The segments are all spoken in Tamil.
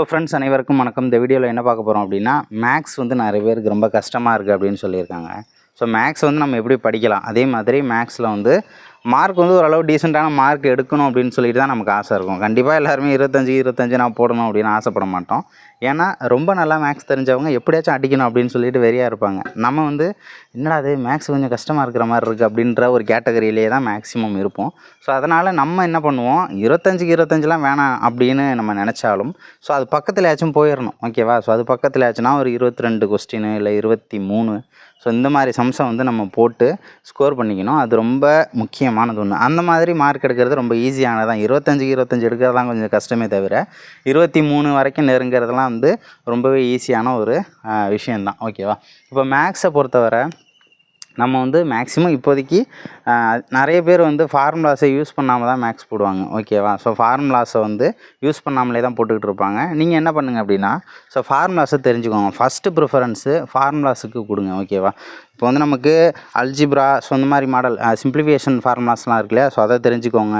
ஃப்ரெண்ட்ஸ் அனைவருக்கும் வணக்கம். இந்த வீடியோவில் என்ன பார்க்க போகிறோம் அப்படின்னா, மேக்ஸ் வந்து நிறைய பேருக்கு ரொம்ப கஷ்டமாக இருக்குது அப்படின்னு சொல்லியிருக்காங்க. ஸோ மேக்ஸ் வந்து நம்ம எப்படி படிக்கலாம், அதே மாதிரி மேக்ஸில் வந்து மார்க் வந்து ஓரளவு டீசெண்டான மார்க் எடுக்கணும் அப்படின்னு சொல்லிட்டு தான் நமக்கு ஆசை இருக்கும். கண்டிப்பாக எல்லாருமே 25 நான் போடணும் அப்படின்னு ஆசைப்பட மாட்டோம். ஏன்னா ரொம்ப நல்லா மேக்ஸ் தெரிஞ்சவங்க எப்படியாச்சும் அடிக்கணும் அப்படின்னு சொல்லிட்டு வெறியாக இருப்பாங்க. நம்ம வந்து என்னடா அது மேக்ஸ் கொஞ்சம் கஷ்டமாக இருக்கிற மாதிரி இருக்குது அப்படின்ற ஒரு கேட்டகரியிலே தான் மேக்ஸிமம் இருப்போம். ஸோ அதனால் நம்ம என்ன பண்ணுவோம், 25 வேணாம் அப்படின்னு நம்ம நினச்சாலும் ஸோ அது பக்கத்துலையாச்சும் போயிடணும். ஓகேவா? ஸோ அது பக்கத்துலையாச்சுன்னா ஒரு 22 கொஸ்டின் இல்லை 23 ஸோ இந்த மாதிரி சம்ஸை வந்து நம்ம போட்டு ஸ்கோர் பண்ணிக்கணும். அது ரொம்ப முக்கியமானது ஒன்று. அந்த மாதிரி மார்க் எடுக்கிறது ரொம்ப ஈஸியானதான். 25 எடுக்கிறது தான் கொஞ்சம் கஷ்டமே தவிர 23 வரைக்கும் நெருங்கிறதுலாம் வந்து ரொம்பவே ஈஸியான ஒரு விஷயந்தான். ஓகேவா? இப்போ மேக்ஸை பொறுத்தவரை நம்ம வந்து மேக்ஸிமம் இப்போதைக்கு நிறைய பேர் வந்து ஃபார்முலாஸை யூஸ் பண்ணாமல் தான் மேக்ஸ் போடுவாங்க. ஓகேவா? ஸோ ஃபார்முலாஸை வந்து யூஸ் பண்ணாமலே தான் போட்டுக்கிட்டு இருப்பாங்க. நீங்கள் என்ன பண்ணுங்கள் அப்படின்னா, ஸோ ஃபார்முலாஸை தெரிஞ்சுக்கோங்க. ஃபஸ்ட்டு ப்ரிஃபரன்ஸு ஃபார்முலாஸுக்கு கொடுங்க. ஓகேவா? இப்போ வந்து நமக்கு அல்ஜிப்ரா ஸோ இந்த மாதிரி மாடல் சிம்பிளிஃபிகேஷன் ஃபார்முலாஸ்லாம் இருக்கு இல்லையா, ஸோ அதை தெரிஞ்சுக்கோங்க.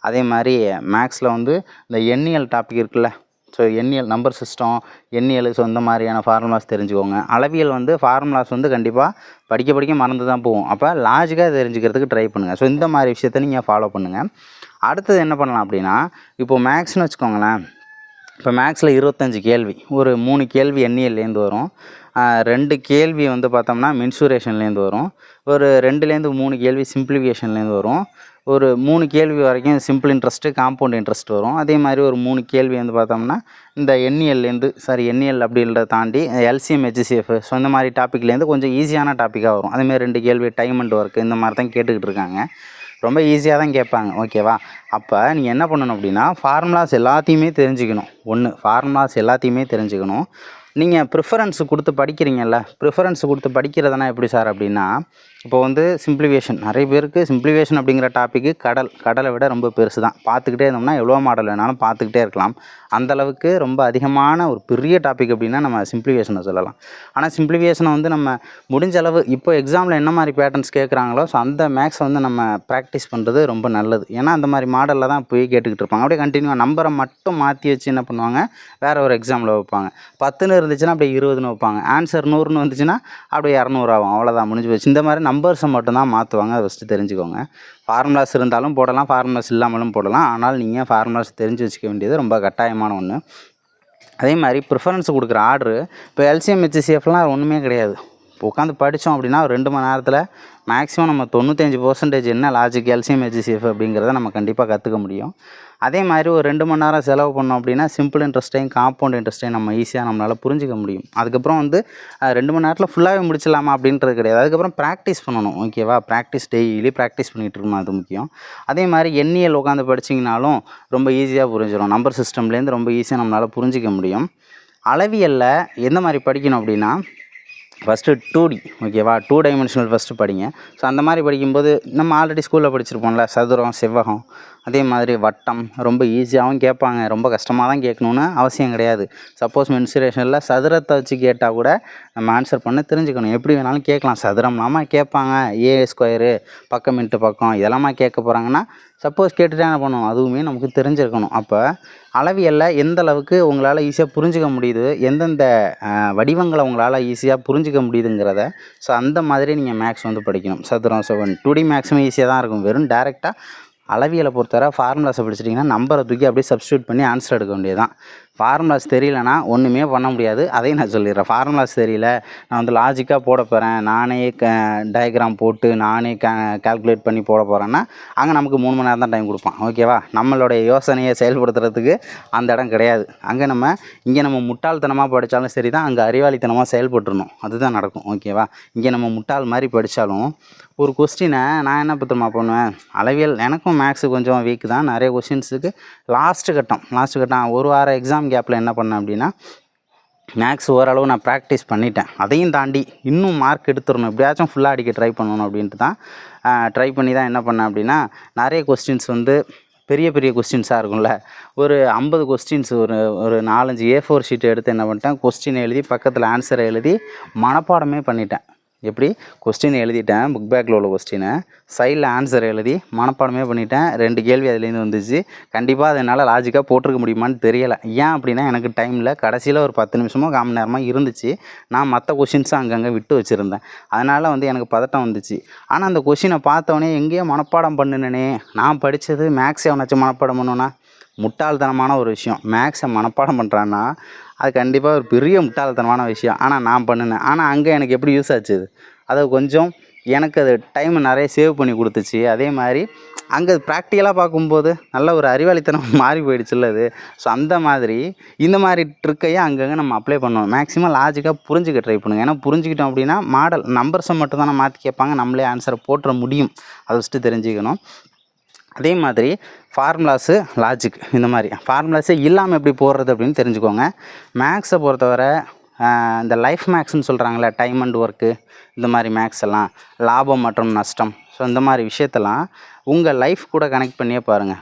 அதே மாதிரி மேக்ஸில் வந்து இந்த எண்ணியல் டாபிக் இருக்குல்ல, ஸோ எண்ணியல் நம்பர் சிஸ்டம் எண்ணியல் ஸோ இந்த மாதிரியான ஃபார்முலாஸ் தெரிஞ்சுக்கோங்க. அளவியல் வந்து ஃபார்முலாஸ் வந்து கண்டிப்பாக படிக்க மறந்து தான் போகும். அப்போ லாஜிக்காக தெரிஞ்சுக்கிறதுக்கு ட்ரை பண்ணுங்கள். ஸோ இந்த மாதிரி விஷயத்த நீங்கள் ஃபாலோ பண்ணுங்கள். அடுத்தது என்ன பண்ணலாம் அப்படின்னா, இப்போது மேக்ஸ்னு வச்சுக்கோங்களேன். இப்போ மேக்ஸில் 25 கேள்வி, ஒரு 3 கேள்வி எண்ணியல்லேருந்து வரும், 2 கேள்வி வந்து பார்த்தோம்னா மென்சுரேஷன்லேருந்து வரும், ஒரு 2-3 கேள்வி சிம்பிளிஃபிகேஷன்லேருந்து வரும், ஒரு 3 கேள்வி வரைக்கும் சிம்பிள் இன்ட்ரெஸ்ட்டு காம்பவுண்ட் இன்ட்ரெஸ்ட் வரும். அதே மாதிரி ஒரு 3 கேள்வி வந்து பார்த்தோம்னா இந்த எண்ணியல் அப்படின்றத தாண்டி எல்சிஎம் ஹெச்சிஎஃப் ஸோ இந்த மாதிரி டாப்பிக்லேருந்து கொஞ்சம் ஈஸியான டாப்பிக்காக வரும். அதேமாதிரி 2 கேள்வி டைம் அண்ட் ஒர்க் இந்த மாதிரி தான் கேட்டுக்கிட்டு இருக்காங்க. ரொம்ப ஈஸியாக தான் கேட்பாங்க. ஓகேவா? அப்போ நீங்கள் என்ன பண்ணணும் அப்படின்னா, ஃபார்முலாஸ் எல்லாத்தையுமே தெரிஞ்சுக்கணும். நீங்கள் ப்ரிஃபரன்ஸு கொடுத்து படிக்கிறீங்கல்ல, ப்ரிஃபரன்ஸு கொடுத்து படிக்கிறதுனா எப்படி சார் அப்படின்னா, இப்போ வந்து சிம்பிளிஃபிகேஷன் நிறைய பேருக்கு சிம்பிளிஃபிகேஷன் அப்படிங்கிற டாப்பிக்கு கடலை விட ரொம்ப பெருசு தான். பார்த்துக்கிட்டே இருந்தோம்னா எவ்வளோ மாடல் வேணாலும் பார்த்துக்கிட்டே இருக்கலாம். அந்தளவுக்கு ரொம்ப அதிகமான ஒரு பெரிய டாபிக் அப்படின்னா நம்ம சிம்பிளிஃபிகேஷனை சொல்லலாம். ஆனால் சிம்பிளிஃபிகேஷனை வந்து நம்ம முடிஞ்ச அளவு இப்போ எக்ஸாமில் என்ன மாதிரி பேட்டர்ன்ஸ் கேட்குறாங்களோ ஸோ அந்த மேக்ஸை வந்து நம்ம ப்ராக்டிஸ் பண்ணுறது ரொம்ப நல்லது. ஏன்னா அந்த மாதிரி மாடலில் தான் போய் கேட்டுக்கிட்டு இருப்பாங்க. அப்படியே கண்டினியூவாக நம்பரை மட்டும் மாற்றி வச்சு என்ன பண்ணுவாங்க, வேறு ஒரு எக்ஸாமில் வைப்பாங்க. 10ன்னு இருந்துச்சுன்னா அப்படியே 20ன்னு வைப்பாங்க. ஆன்சர் 100ன்னு வந்துச்சுன்னா அப்படியே 200 ஆகும். அவ்வளோதான், முடிஞ்சு போச்சு. இந்த மாதிரி நம்பர்ஸை மட்டும்தான் மாற்றுவாங்க. அதை ஃபஸ்ட்டு தெரிஞ்சுக்கோங்க. ஃபார்முலாஸ் இருந்தாலும் போடலாம், ஃபார்முலாஸ் இல்லாமலும் போடலாம். ஆனால் நீங்கள் ஃபார்முலாஸ் தெரிஞ்சு வச்சுக்க வேண்டியது ரொம்ப கட்டாயமான ஒன்று. அதே மாதிரி ப்ரிஃபரன்ஸ் கொடுக்குற ஆர்டரு இப்போ எல்சிஎம் ஹெச்சிஎஃப்லாம் ஒன்றுமே கிடையாது. இப்போ உட்காந்து படித்தோம் அப்படின்னா ஒரு 2 மணி நேரத்தில் மேக்ஸிமம் நம்ம 95% என்ன லாஜிக் எல்சிஎம் ஹெச்சிஎஃப் அப்படிங்கிறத நம்ம கண்டிப்பாக கற்றுக்க முடியும். அதே மாதிரி ஒரு 2 மணி நேரம் செலவு பண்ணோம் அப்படின்னா சிம்பிள் இன்ட்ரெஸ்ட்டையும் காம்பவுண்ட் இன்ட்ரெஸ்ட்டையும் நம்ம ஈஸியாக நம்மளால் புரிஞ்சிக்க முடியும். அதுக்கப்புறம் வந்து 2 மணி நேரத்தில் ஃபுல்லாகவே முடிச்சிடலாமா அப்படின்றது கிடையாது. அதுக்கப்புறம் ப்ராக்டிஸ் பண்ணணும். ஓகேவா? டெய்லி ப்ராக்டிஸ் பண்ணிகிட்டு இருக்கணும், அது முக்கியம். அதே மாதிரி எண்ணியல் உட்காந்து படிச்சிங்கனாலும் ரொம்ப ஈஸியாக புரிஞ்சிடும். நம்பர் சிஸ்டம்லேருந்து ரொம்ப ஈஸியாக நம்மளால் புரிஞ்சிக்க முடியும். அளவியலில் எந்த மாதிரி படிக்கணும் அப்படின்னா, ஃபஸ்ட்டு 2D ஓகேவா, 2 டைமென்ஷனல் ஃபஸ்ட்டு படிங்க. ஸோ அந்த மாதிரி படிக்கும்போது நம்ம ஆல்ரெடி ஸ்கூலில் படிச்சிருப்போம்ல, சதுரம், செவ்வகம், அதே மாதிரி வட்டம் ரொம்ப ஈஸியாகவும் கேட்பாங்க. ரொம்ப கஷ்டமாக தான் கேட்கணுன்னு அவசியம் கிடையாது. சப்போஸ் மென்சுரேஷனில் சதுரத்தை வச்சு கேட்டால் கூட நம்ம ஆன்சர் பண்ண தெரிஞ்சுக்கணும். எப்படி வேணாலும் கேட்கலாம். சதுரம்லாமா கேட்பாங்க, A² பக்கம் இன்ட்டு பக்கம் இதெல்லாமா கேட்க போகிறாங்கன்னா சப்போஸ் கேட்டுகிட்டே என்ன பண்ணணும், அதுவுமே நமக்கு தெரிஞ்சிருக்கணும். அப்போ அளவியலில் எந்த அளவுக்கு உங்களால் ஈஸியாக புரிஞ்சிக்க முடியுது, எந்தெந்த வடிவங்களை உங்களால் ஈஸியாக புரிஞ்சிக்க முடியுதுங்கிறத ஸோ அந்த மாதிரி நீங்கள் மேக்ஸ் வந்து படிக்கணும். சதுரம் 2D மேக்ஸிமம் ஈஸியாக தான் இருக்கும். வெறும் டேரெக்டாக அளவியலை பொறுத்தவரை ஃபார்முலாஸை படிச்சிட்டிங்கன்னா நம்பரை தூக்கி அப்படியே சப்ஸ்டியூட் பண்ணி ஆன்சர் எடுக்க வேண்டியது தான். ஃபார்முலாஸ் தெரியலனா ஒன்றுமே பண்ண முடியாது. அதையும் நான் சொல்லிடுறேன். ஃபார்முலாஸ் தெரியல, நான் வந்து லாஜிக்காக போட போகிறேன், நானே டயக்ராம் போட்டு நானே கால்குலேட் பண்ணி போட போகிறேன்னா அங்கே நமக்கு 3 மணி நேரம் தான் டைம் கொடுப்பான். ஓகேவா? நம்மளுடைய யோசனையை செயல்படுத்துறதுக்கு அந்த இடம் கிடையாது. இங்கே நம்ம முட்டாள்தனமாக படித்தாலும் சரி தான், அங்கே அறிவாளித்தனமாக செயல்பட்டுருணும். அதுதான் நடக்கும். ஓகேவா? இங்கே நம்ம முட்டாள் மாதிரி படித்தாலும் ஒரு கொஸ்டினை நான் என்ன பத்திரமா பண்ணுவேன், அளவியல் எனக்கும் மேக்ஸு கொஞ்சம் வீக் தான். நிறைய கொஸ்டின்ஸுக்கு லாஸ்ட்டு கட்டம் ஒரு வாரம் எக்ஸாம் கேப்பில் என்ன பண்ணேன் அப்படின்னா, மேக்ஸ் ஓரளவு நான் ப்ராக்டிஸ் பண்ணிட்டேன். அதையும் தாண்டி இன்னும் மார்க் எடுத்துடணும், எப்படியாச்சும் ஃபுல்லாக அடிக்க ட்ரை பண்ணணும் அப்படின்ட்டு தான் ட்ரை பண்ணி தான் என்ன பண்ணேன் அப்படின்னா, நிறைய கொஸ்டின்ஸ் வந்து பெரிய கொஸ்டின்ஸாக இருக்கும்ல, ஒரு 50 கொஸ்டின்ஸ் ஒரு 4-5 A4 ஷீட் எடுத்து என்ன பண்ணிட்டேன், கொஸ்டின் எழுதி பக்கத்தில் ஆன்சரை எழுதி மனப்பாடமே பண்ணிட்டேன். எப்படி கொஸ்டின் எழுதிட்டேன், புக் பேக்கில் உள்ள கொஸ்டினை சைடில் ஆன்சர் எழுதி மனப்பாடமே பண்ணிட்டேன். 2 கேள்வி அதுலேருந்து வந்துச்சு. கண்டிப்பாக அதை என்னால் லாஜிக்காக போட்டிருக்க முடியுமான்னு தெரியலை. ஏன் அப்படின்னா எனக்கு டைமில் கடைசியில் ஒரு 10 நிமிஷமோ 1/4 மணி நேரமாக இருந்துச்சு. நான் மற்ற கொஷின்ஸும் அங்கங்கே விட்டு வச்சுருந்தேன். அதனால் வந்து எனக்கு பதட்டம் வந்துச்சு. ஆனால் அந்த கொஷினை பார்த்தோன்னே எங்கேயோ மனப்பாடம் பண்ணுனேனே, நான் படித்தது மேக்ஸ் எவனாச்சும் மனப்பாடம் பண்ணுவேன்னா முட்டாள்தனமான ஒரு விஷயம். மேக்ஸை மனப்பாடம் பண்ணுறான்னா அது கண்டிப்பாக ஒரு பெரிய முட்டாள்தனமான விஷயம். ஆனால் நான் பண்ணினேன். ஆனால் அங்கே எனக்கு எப்படி யூஸ் ஆச்சு அது கொஞ்சம் எனக்கு அது டைம் நிறைய சேவ் பண்ணி கொடுத்துச்சு. அதே மாதிரி அங்கே ப்ராக்டிக்கலாக பார்க்கும்போது நல்ல ஒரு அறிவாளித்தனம் மாறி போயிடுச்சுல்ல அது. ஸோ அந்த மாதிரி இந்த மாதிரி ட்ரிக்கையும் அங்கங்கே நம்ம அப்ளை பண்ணணும். மேக்ஸிமம் லாஜிக்காக புரிஞ்சுக்க ட்ரை பண்ணுங்கள். ஏன்னா புரிஞ்சுக்கிட்டோம் அப்படின்னா மாடல் நம்பர்ஸை மட்டும் தானே மாற்றி கேட்பாங்க, நம்மளே ஆன்சரை போட்டுற முடியும். அதை ஃபஸ்ட்டு தெரிஞ்சுக்கணும். அதே மாதிரி ஃபார்முலாஸு, லாஜிக் இந்த மாதிரி ஃபார்முலாஸே இல்லாமல் எப்படி போடுறது அப்படின்னு தெரிஞ்சுக்கோங்க. மேக்ஸை பொறுத்தவரை இந்த லைஃப் மேக்ஸ்ன்னு சொல்கிறாங்களே, டைம் அண்ட் ஒர்க்கு, இந்த மாதிரி மேக்ஸ் எல்லாம், லாபம் மற்றும் நஷ்டம், ஸோ இந்த மாதிரி விஷயத்தெல்லாம் உங்கள் லைஃப் கூட கனெக்ட் பண்ணியே பாருங்கள்.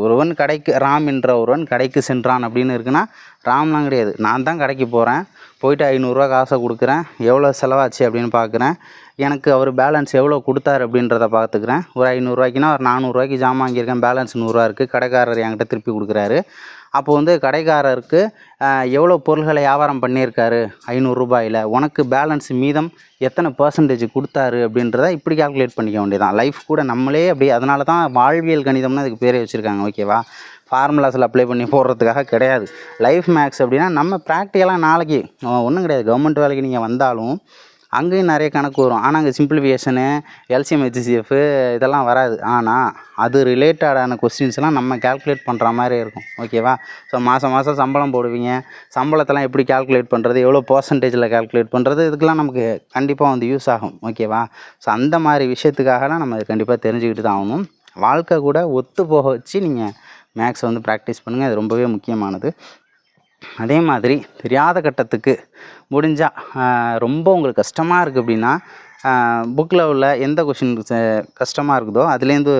ஒருவன் கடைக்கு ராம் என்ற ஒருவன் கடைக்கு சென்றான் அப்படின்னு இருக்குன்னா, ராம்லாம் கிடையாது, நான் தான் கடைக்கு போகிறேன், போயிட்டு 500 காசை கொடுக்குறேன், எவ்வளோ செலவாச்சு அப்படின்னு பார்க்குறேன், எனக்கு அவர் பேலன்ஸ் எவ்வளோ கொடுத்தாரு அப்படின்றத பார்த்துக்கிறேன். ஒரு 500 ஒரு 400 ஜாமான் வாங்கியிருக்கேன், பேலன்ஸ் 100 இருக்குது, கடைக்காரர் என்கிட்ட திருப்பி கொடுக்குறாரு. அப்போ வந்து கடைக்காரருக்கு எவ்வளோ பொருள்களை வியாபாரம் பண்ணியிருக்காரு 500 உனக்கு பேலன்ஸ் மீதம் எத்தனை பர்சன்டேஜ் கொடுத்தாரு அப்படின்றத இப்படி கால்குலேட் பண்ணிக்க வேண்டியதான். லைஃப் கூட நம்மளே அப்படி, அதனால தான் வாழ்வியல் கணிதம்னு அதுக்கு பேரே வச்சுருக்காங்க. ஓகேவா, ஃபார்முலாஸில் அப்ளை பண்ணி போடுறதுக்காக கிடையாது. லைஃப் மேக்ஸ் அப்படின்னா நம்ம ப்ராக்டிக்கலாக நாளைக்கு ஒன்றும் கிடையாது, கவர்மெண்ட் வேலைக்கு நீங்கள் வந்தாலும் அங்கேயும் நிறைய கணக்கு வரும். ஆனால் அங்கே சிம்பிளிஃபிகேஷனு, எல்சிஎம், ஹெச்சிஎஃப் இதெல்லாம் வராது. ஆனால் அது ரிலேட்டடான கொஸ்டின்ஸ்லாம் நம்ம கால்குலேட் பண்ணுற மாதிரி இருக்கும். ஓகேவா, ஸோ மாதம் சம்பளம் போடுவீங்க, சம்பளத்தெல்லாம் எப்படி கால்குலேட் பண்ணுறது, எவ்வளோ பர்சன்டேஜில் கால்குலேட் பண்ணுறது, இதுக்கெல்லாம் நமக்கு கண்டிப்பாக வந்து யூஸ் ஆகும். ஓகேவா, ஸோ அந்த மாதிரி விஷயத்துக்காகலாம் நம்ம கண்டிப்பாக தெரிஞ்சுக்கிட்டு தான் ஆகணும். வாழ்க்கை கூட ஒத்து போக வச்சு நீங்கள் மேக்ஸை வந்து ப்ராக்டிஸ் பண்ணுங்கள், அது ரொம்பவே முக்கியமானது. அதே மாதிரி தெரியாத கட்டத்துக்கு முடிஞ்சால் ரொம்ப உங்களுக்கு கஷ்டமாக இருக்குது அப்படின்னா புக்கில் உள்ள எந்த கொஷின் கஷ்டமாக இருக்குதோ அதுலேருந்து,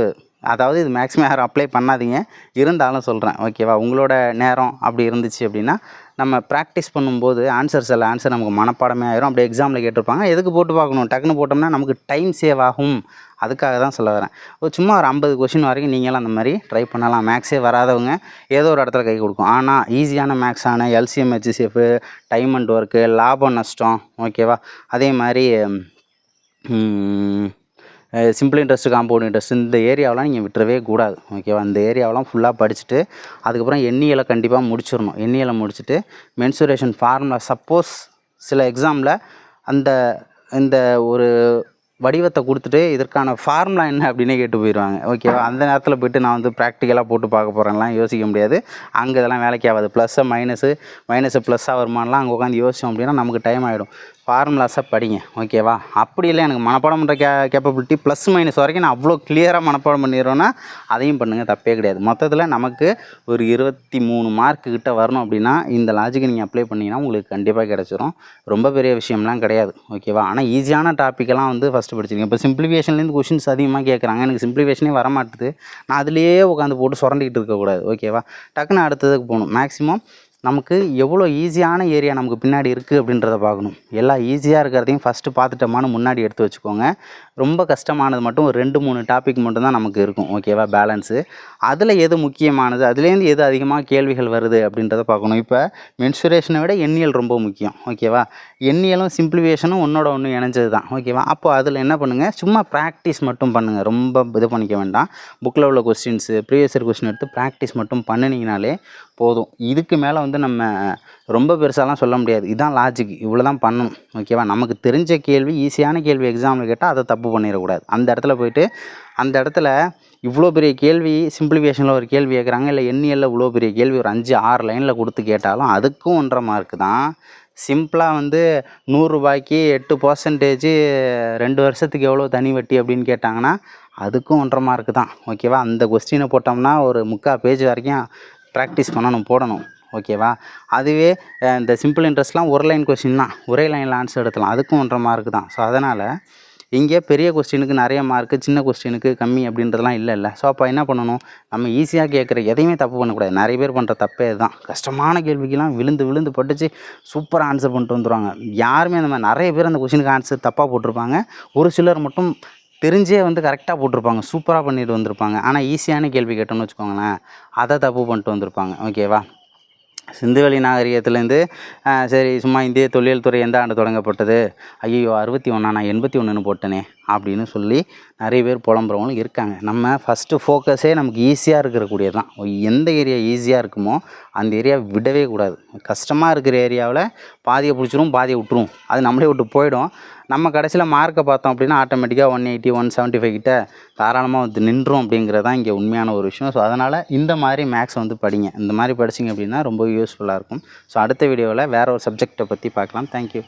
அதாவது இது மேக்ஸிமம் யாரும் அப்ளை பண்ணாதீங்க, இருந்தாலும் சொல்கிறேன். ஓகேவா, உங்களோட நேரம் அப்படி இருந்துச்சு அப்படின்னா நம்ம ப்ராக்டிஸ் பண்ணும்போது ஆன்சர் நமக்கு மனப்பாடமே ஆயிரும். அப்படியே எக்ஸாமில் கேட்டிருப்பாங்க, எதுக்கு போட்டு பார்க்கணும், டக்குன்னு போட்டோம்னா நமக்கு டைம் சேவ் ஆகும். அதுக்காக தான் சொல்ல வரேன். சும்மா ஒரு 50 கொஷின் வரைக்கும் நீங்களும் அந்த மாதிரி ட்ரை பண்ணலாம். மேக்ஸே வராதவங்க ஏதோ ஒரு இடத்துல கை கொடுக்கும். ஆனால் ஈஸியான மேக்ஸான LCM, HCF, time and work, லாபம் நஷ்டம், ஓகேவா, அதே மாதிரி சிம்பிள் இன்ட்ரெஸ்ட், காம்பவுண்ட் இன்ட்ரெஸ்ட், இந்த ஏரியாவெலாம் நீங்கள் விட்டுறவே கூடாது. ஓகேவா, இந்த ஏரியாவெலாம் ஃபுல்லாக படிச்சுட்டு அதுக்கப்புறம் எண்ணியலை கண்டிப்பாக முடிச்சிடணும். எண்ணியலை முடிச்சுட்டு மென்சுரேஷன் ஃபார்முலா, சப்போஸ் சில எக்ஸாமில் இந்த ஒரு வடிவத்தை கொடுத்துட்டு இதற்கான ஃபார்முலா என்ன அப்படின்னு கேட்டு போயிடுவாங்க. ஓகேவா, அந்த நேரத்தில் போய்ட்டு நான் வந்து ப்ராக்டிக்கலாக போட்டு பார்க்க போகிறேன்லாம் யோசிக்க முடியாது. அங்கே இதெல்லாம் வேலைக்கு ஆகாது. ப்ளஸ்ஸை மைனஸு ப்ளஸ்ஸாக வருமானலாம் அங்கே உட்காந்து யோசித்தோம் அப்படின்னா நமக்கு டைம் ஆகிடும். ஃபார்முலாஸை படிங்க. ஓகேவா, அப்படி இல்லை எனக்கு மனப்பாடம் பண்ணுற கேப்பபிலிட்டி ப்ளஸ் மைனஸ் வரைக்கும் நான் அவ்வளோ கிளியராக மனப்பாடம் பண்ணிடுறோன்னா அதையும் பண்ணுங்கள், தப்பே கிடையாது. மொத்தத்தில் நமக்கு ஒரு 23 மார்க்கு கிட்ட வரணும் அப்படின்னா இந்த லாஜிக்கை நீங்கள் அப்ளை பண்ணிங்கன்னா உங்களுக்கு கண்டிப்பாக கிடச்சிரும். ரொம்ப பெரிய விஷயம்லாம் கிடையாது. ஓகேவா, ஆனால் ஈஸியான டாப்பிக்கெல்லாம் வந்து ஃபஸ்ட்டு படிச்சிருக்கேன். இப்போ சிம்பிளிஃபிகேஷன்லேருந்து கொஷின்ஸ் அதிகமாக கேட்குறாங்க, எனக்கு சிம்பிளிஃபிகேஷனே வரமாட்டுது, நான் அதிலேயே உட்காந்து போட்டு சுரண்டிக்கிட்டு இருக்கக்கூடாது. ஓகேவா, டக்குன்னு அடுத்ததுக்கு போகணும். மேக்ஸிமம் நமக்கு எவ்வளோ ஈஸியான ஏரியா நமக்கு பின்னாடி இருக்குது அப்படின்றத பார்க்கணும். எல்லா ஈஸியாக இருக்கிறதையும் ஃபஸ்ட்டு பார்த்துட்டோமான்னு முன்னாடி எடுத்து வச்சுக்கோங்க. ரொம்ப கஷ்டமானது மட்டும் ஒரு 2-3 டாபிக் மட்டும்தான் நமக்கு இருக்கும். ஓகேவா, பேலன்ஸு, அதில் எது முக்கியமானது, அதுலேருந்து எது அதிகமாக கேள்விகள் வருது அப்படின்றத பார்க்கணும். இப்போ மென்சுரேஷனை விட எண்ணியல் ரொம்ப முக்கியம். ஓகேவா, எண்ணியலும் சிம்பிளிஃபிகேஷனும் ஒன்றோட ஒன்று இணைஞ்சது தான். ஓகேவா, அப்போ அதில் என்ன பண்ணுங்கள், சும்மா ப்ராக்டிஸ் மட்டும் பண்ணுங்கள், ரொம்ப இது பண்ணிக்க வேண்டாம். புக்கில் உள்ள கொஸ்டின்ஸு, ப்ரீவியஸ் இயர் கொஸ்டின் எடுத்து ப்ராக்டிஸ் மட்டும் பண்ணினீங்கனாலே போதும். இதுக்கு மேலே வந்து நம்ம ரொம்ப பெருசாலாம் சொல்ல முடியாது. இதுதான் லாஜிக், இவ்வளோ தான் பண்ணணும். ஓகேவா, நமக்கு தெரிஞ்ச கேள்வி, ஈஸியான கேள்வி எக்ஸாமில் கேட்டால் அதை தப்பு பண்ணிடக்கூடாது. அந்த இடத்துல போய்ட்டு அந்த இடத்துல இவ்வளோ பெரிய கேள்வி, சிம்பிளிஃபிகேஷனில் ஒரு கேள்வி கேட்குறாங்க, இல்லை எண்ணியலில் இவ்வளோ பெரிய கேள்வி ஒரு 5-6 லைனில் கொடுத்து கேட்டாலும் அதுக்கும் 1.5 மார்க்கு தான். சிம்பிளாக வந்து 100 ரூபாய்க்கு 8% 2 வருஷத்துக்கு எவ்வளோ தனி வட்டி அப்படின்னு கேட்டாங்கன்னா அதுக்கும் 1.5 மார்க்கு தான். ஓகேவா, அந்த கொஸ்டினை போட்டோம்னா ஒரு 3/4 பேஜ் வரைக்கும் ப்ராக்டிஸ் போடணும். ஓகேவா, அதுவே இந்த சிம்பிள் இன்ட்ரெஸ்ட்லாம் ஒரு லைன் கொஸ்டின் தான், ஒரே லைனில் ஆன்சர் எடுக்கலாம், அதுக்கும் 1.5 மார்க்கு தான். ஸோ அதனால் இங்கே பெரிய கொஸ்டினுக்கு நிறைய மார்க்கு, சின்ன கொஸ்டினுக்கு கம்மி அப்படின்றதெல்லாம் இல்லைல்ல. ஸோ அப்போ என்ன பண்ணணும், நம்ம ஈஸியாக கேட்குற எதையுமே தப்பு பண்ணக்கூடாது. நிறைய பேர் பண்ணுற தப்பே இதுதான். கஷ்டமான கேள்விக்கெல்லாம் விழுந்து விழுந்து படித்து சூப்பராக ஆன்சர் பண்ணிட்டு வந்துடுவாங்க. யாருமே அந்த மாதிரி நிறைய பேர் அந்த கொஸ்டினுக்கு ஆன்சர் தப்பாக போட்டிருப்பாங்க. ஒரு சிலர் மட்டும் தெரிஞ்சே கரெக்டாக போட்டிருப்பாங்க, சூப்பராக பண்ணிட்டு வந்திருப்பாங்க. ஆனால் ஈஸியான கேள்வி கேட்டோம்னு வச்சுக்கோங்களேன், அதை தப்பு பண்ணிட்டு வந்திருப்பாங்க. ஓகேவா? சிந்துவெளி நாகரிகத்துலேருந்து சரி சும்மா இந்திய தொல்லியல் துறை எந்த ஆண்டு தொடங்கப்பட்டது, ஐயோ 61 நான் 81ன்னு போட்டேனே அப்படின்னு சொல்லி நிறைய பேர் புலம்புறவங்களும் இருக்காங்க. நம்ம ஃபஸ்ட்டு ஃபோக்கஸே நமக்கு ஈஸியாக இருக்கக்கூடியது தான். எந்த ஏரியா ஈஸியாக இருக்குமோ அந்த ஏரியா விடவே கூடாது. கஷ்டமாக இருக்கிற ஏரியாவில் பாதியை பிடிச்சிரும், பாதியை விட்டுரும், அது நம்மளே விட்டு போயிடும். நம்ம கடைசியில் மார்க்கை பார்த்தோம் அப்படின்னா ஆட்டோமேட்டிக்காக 180 175 கிட்ட தாராளமாக நின்றும் அப்படிங்கிறது தான் இங்கே உண்மையான ஒரு விஷயம். ஸோ அதனால் இந்த மாதிரி மேக்ஸ் படிங்க. இந்த மாதிரி படிச்சிங்க அப்படின்னா ரொம்ப யூஸ்ஃபுல்லாக இருக்கும். ஸோ அடுத்த வீடியோவில் வேறு ஒரு சப்ஜெக்டை பற்றி பார்க்கலாம். தேங்க்யூ.